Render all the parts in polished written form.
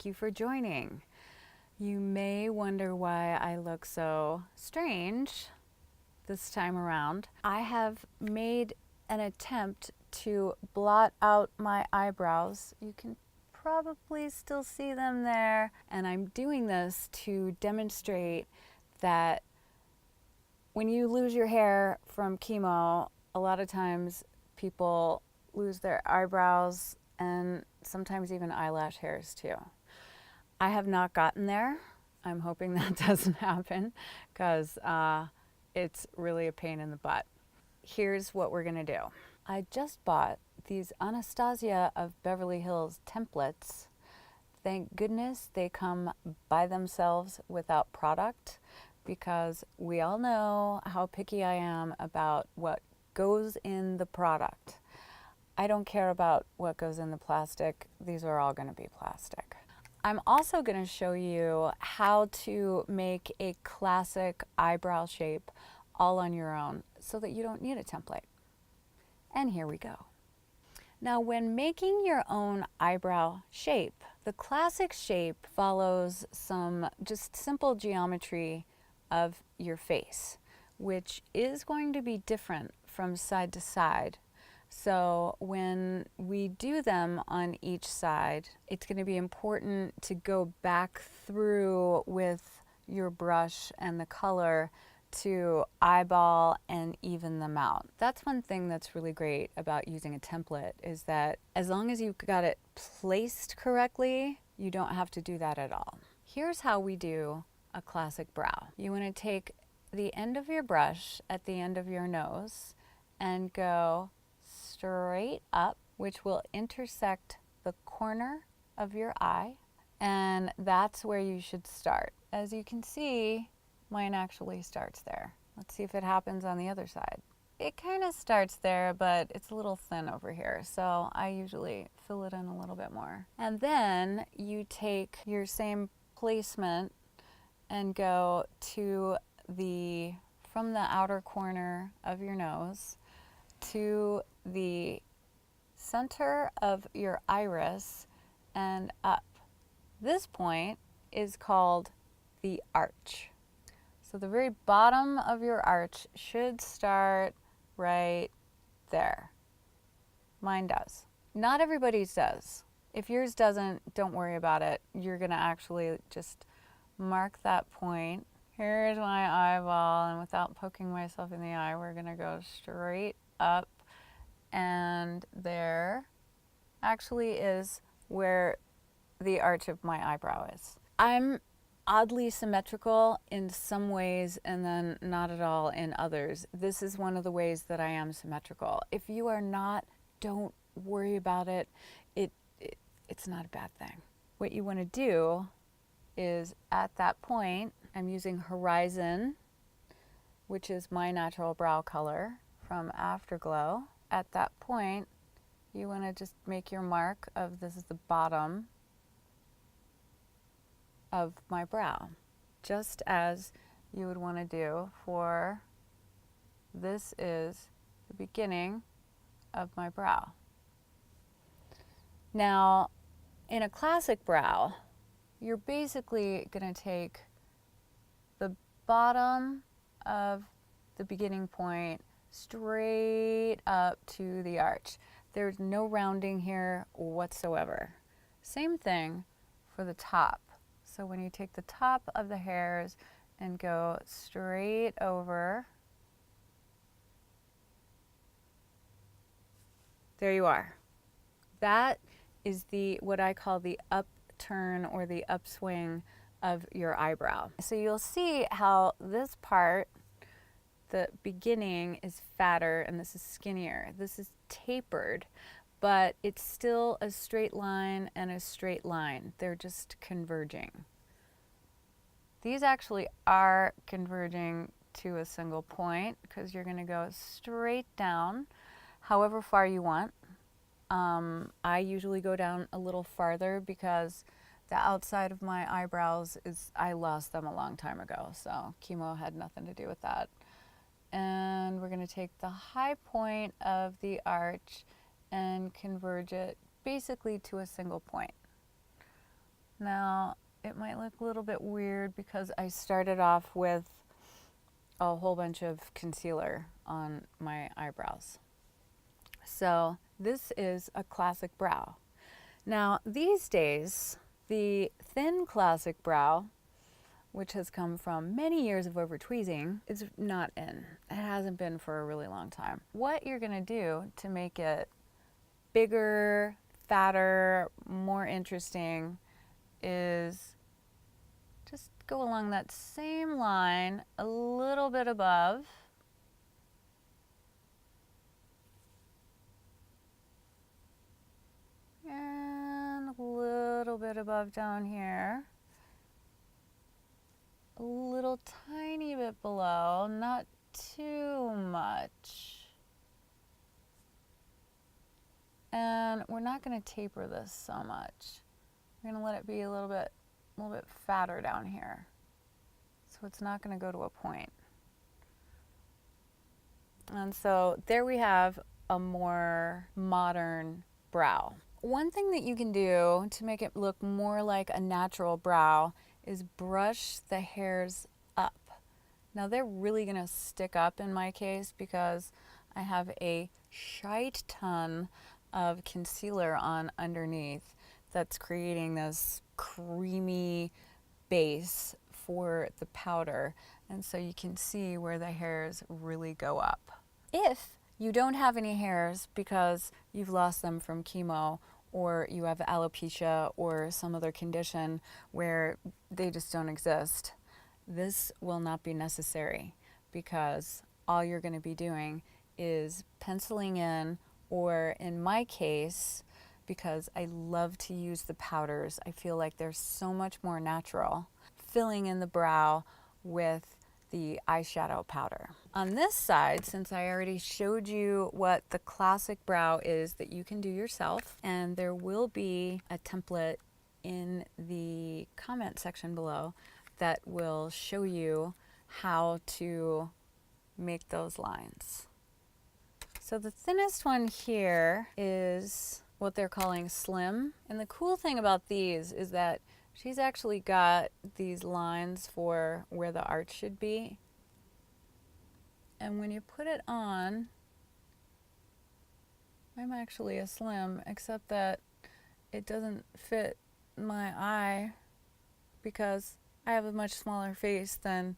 thank you for joining. You may wonder why I look so strange this time around. I have made an attempt to blot out my eyebrows. You can probably still see them there, and I'm doing this to demonstrate that when you lose your hair from chemo, a lot of times people lose their eyebrows and sometimes even eyelash hairs too. I have not gotten there. I'm hoping that doesn't happen because it's really a pain in the butt. Here's what we're gonna do. I just bought these Anastasia of Beverly Hills templates. Thank goodness they come by themselves without product, because we all know how picky I am about what goes in the product. I don't care about what goes in the plastic. These are all going to be plastic. I'm also going to show you how to make a classic eyebrow shape all on your own so that you don't need a template. And here we go. Now, when making your own eyebrow shape, the classic shape follows some just simple geometry of your face, which is going to be different from side to side. So when we do them on each side, it's going to be important to go back through with your brush and the color to eyeball and even them out. That's one thing that's really great about using a template, is that as long as you've got it placed correctly, you don't have to do that at all. Here's how we do a classic brow. You want to take the end of your brush at the end of your nose and go straight up, which will intersect the corner of your eye, and that's where you should start. As you can see, mine actually starts there. Let's see if it happens on the other side. It kind of starts there, but it's a little thin over here, so I usually fill it in a little bit more. And then you take your same placement and go to from the outer corner of your nose to the center of your iris and up. This point is called the arch. So the very bottom of your arch should start right there. Mine does. Not everybody's does. If yours doesn't, don't worry about it. You're gonna actually just mark that point. Here's my eyeball, and without poking myself in the eye, we're gonna go straight up, and there actually is where the arch of my eyebrow is. I'm oddly symmetrical in some ways and then not at all in others. This is one of the ways that I am symmetrical. If you are not, don't worry about it. It's not a bad thing. What you want to do is, at that point, I'm using Horizon, which is my natural brow color from Afterglow. At that point, you want to just make your mark of, this is the bottom of my brow, just as you would want to do for, this is the beginning of my brow. Now, in a classic brow, you're basically going to take the bottom of the beginning point straight up to the arch. There's no rounding here whatsoever. Same thing for the top. So when you take the top of the hairs and go straight over, there you are. That is what I call the upturn or the upswing of your eyebrow. So you'll see how this part, the beginning, is fatter and this is skinnier. This is tapered, but it's still a straight line and a straight line. They're just converging. These actually are converging to a single point because you're going to go straight down however far you want. I usually go down a little farther because the outside of my eyebrows I lost them a long time ago, so chemo had nothing to do with that. And we're going to take the high point of the arch and converge it basically to a single point. Now, it might look a little bit weird because I started off with a whole bunch of concealer on my eyebrows. So this is a classic brow. Now, these days, the thin classic brow, which has come from many years of over-tweezing, is not in. It hasn't been for a really long time. What you're gonna do to make it bigger, fatter, more interesting is just go along that same line a little bit above. And a little bit above down here. A little tiny bit below, not too much. And we're not going to taper this so much. We're going to let it be a little bit fatter down here. So it's not going to go to a point. And so there we have a more modern brow. One thing that you can do to make it look more like a natural brow is brush the hairs up. Now they're really gonna stick up in my case because I have a shite ton of concealer on underneath that's creating this creamy base for the powder. And so you can see where the hairs really go up. If you don't have any hairs because you've lost them from chemo, or you have alopecia or some other condition where they just don't exist, this will not be necessary because all you're going to be doing is penciling in, or in my case, because I love to use the powders, I feel like they're so much more natural, filling in the brow with the eyeshadow powder. On this side, since I already showed you what the classic brow is that you can do yourself, and there will be a template in the comment section below that will show you how to make those lines. So the thinnest one here is what they're calling slim. And the cool thing about these is that she's actually got these lines for where the arch should be. And when you put it on, I'm actually a slim, except that it doesn't fit my eye because I have a much smaller face than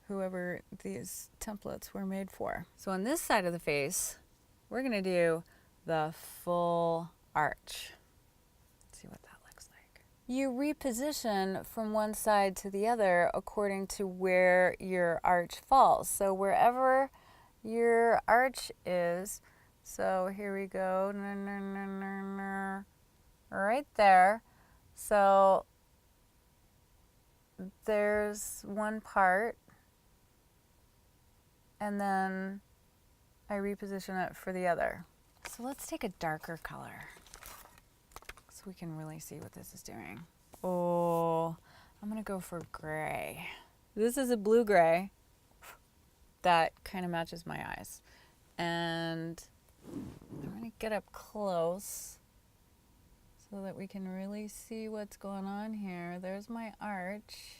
whoever these templates were made for. So on this side of the face, we're gonna do the full arch. Let's see what that looks like. You reposition from one side to the other according to where your arch falls. So wherever your arch is, so here we go, right there. So there's one part, and then I reposition it for the other. So let's take a darker color so we can really see what this is doing. Oh, I'm gonna go for gray. This is a blue gray that kind of matches my eyes. And I'm gonna get up close so that we can really see what's going on here. There's my arch.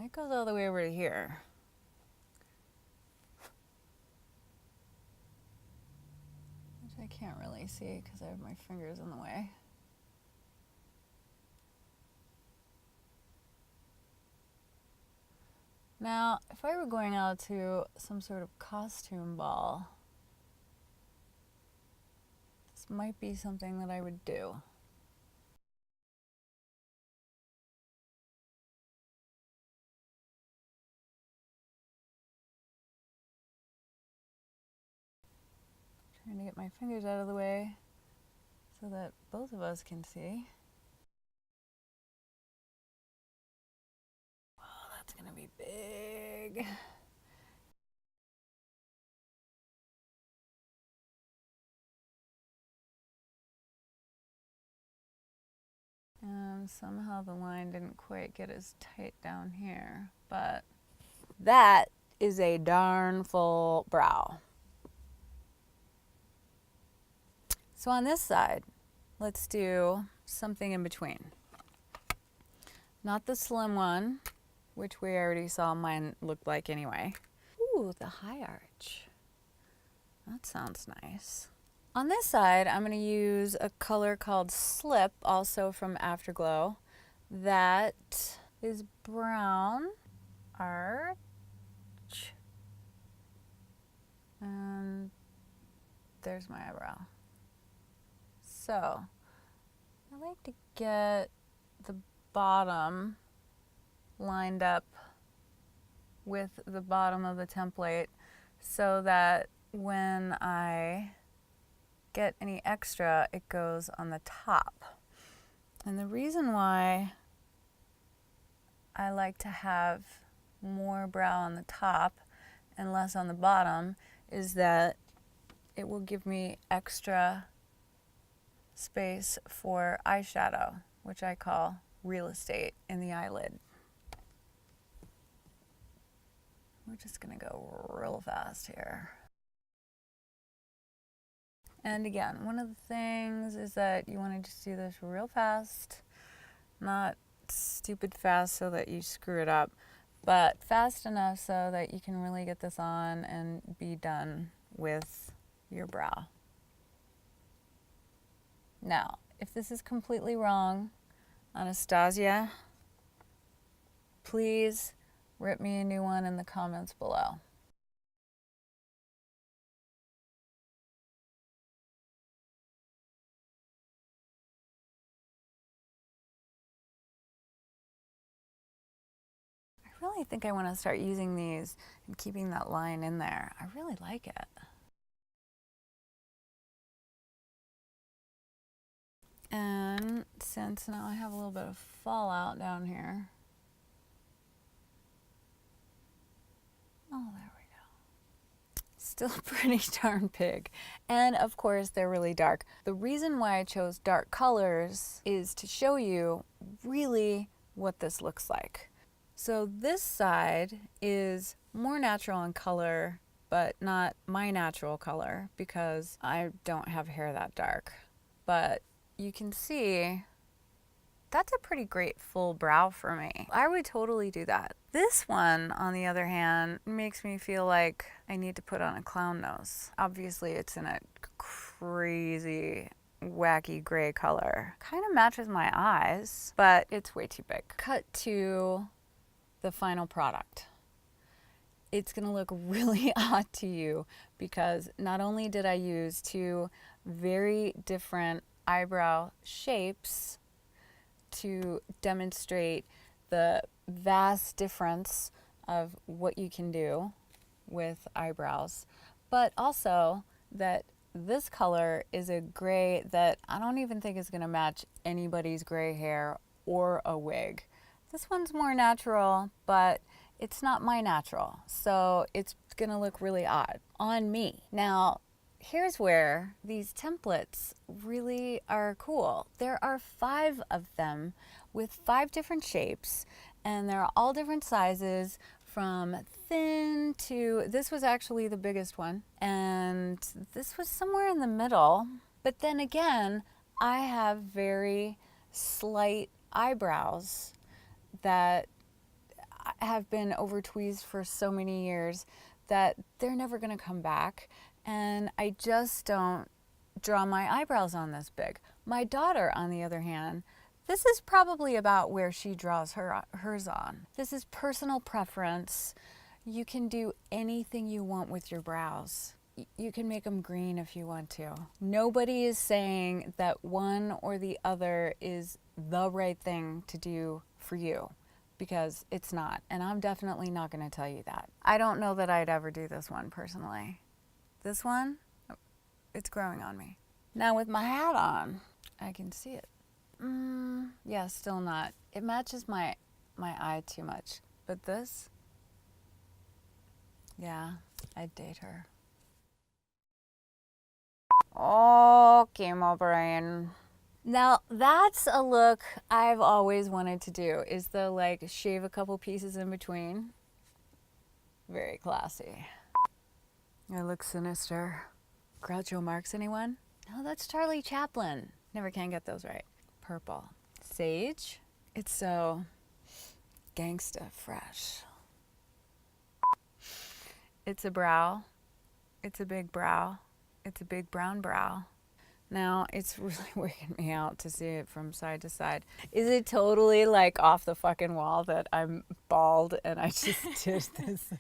It goes all the way over to here. Which I can't really see because I have my fingers in the way. Now, if I were going out to some sort of costume ball, this might be something that I would do. Trying to get my fingers out of the way so that both of us can see. Oh, that's gonna be big. And somehow the line didn't quite get as tight down here, but That is a darn full brow. So on this side, let's do something in between. Not the slim one, which we already saw mine looked like anyway. Ooh, the high arch. That sounds nice. On this side, I'm going to use a color called Slip, also from Afterglow. That is brown arch. And there's my eyebrow. So I like to get the bottom lined up with the bottom of the template so that when I get any extra, it goes on the top. And the reason why I like to have more brow on the top and less on the bottom is that it will give me extra space for eyeshadow, which I call real estate in the eyelid. We're just gonna go real fast here. And again, one of the things is that you want to just do this real fast, not stupid fast so that you screw it up, but fast enough so that you can really get this on and be done with your brow. Now, if this is completely wrong, Anastasia, please rip me a new one in the comments below. I really think I want to start using these and keeping that line in there. I really like it. And since now I have a little bit of fallout down here. Oh, there we go. Still pretty darn big. And of course, they're really dark. The reason why I chose dark colors is to show you really what this looks like. So this side is more natural in color, but not my natural color because I don't have hair that dark. But you can see that's a pretty great full brow for me. I would totally do that. This one, on the other hand, makes me feel like I need to put on a clown nose. Obviously, it's in a crazy, wacky gray color. Kind of matches my eyes, but it's way too big. Cut to the final product. It's gonna look really odd to you because not only did I use two very different eyebrow shapes to demonstrate the vast difference of what you can do with eyebrows, but also that this color is a gray that I don't even think is gonna match anybody's gray hair or a wig. This one's more natural, but it's not my natural, so it's gonna look really odd on me. Now, here's where these templates really are cool. There are 5 of them with 5 different shapes, and they're all different sizes from thin to, this was actually the biggest one, and this was somewhere in the middle. But then again, I have very slight eyebrows that have been over-tweezed for so many years that they're never gonna come back. And I just don't draw my eyebrows on this big. My daughter, on the other hand, this is probably about where she draws hers on. This is personal preference. You can do anything you want with your brows. You can make them green if you want to. Nobody is saying that one or the other is the right thing to do for you, because it's not. And I'm definitely not going to tell you that. I don't know that I'd ever do this one personally. This one, it's growing on me. Now with my hat on, I can see it. Yeah, still not. It matches my eye too much. But this, yeah, I'd date her. Oh, chemo brain. Now that's a look I've always wanted to do, is the like shave a couple pieces in between. Very classy. I look sinister. Groucho Marx, anyone? No, that's Charlie Chaplin. Never can get those right. Purple. Sage. It's so gangsta fresh. It's a brow. It's a big brow. It's a big brown brow. Now, it's really weirding me out to see it from side to side. Is it totally like off the fucking wall that I'm bald and I just did this?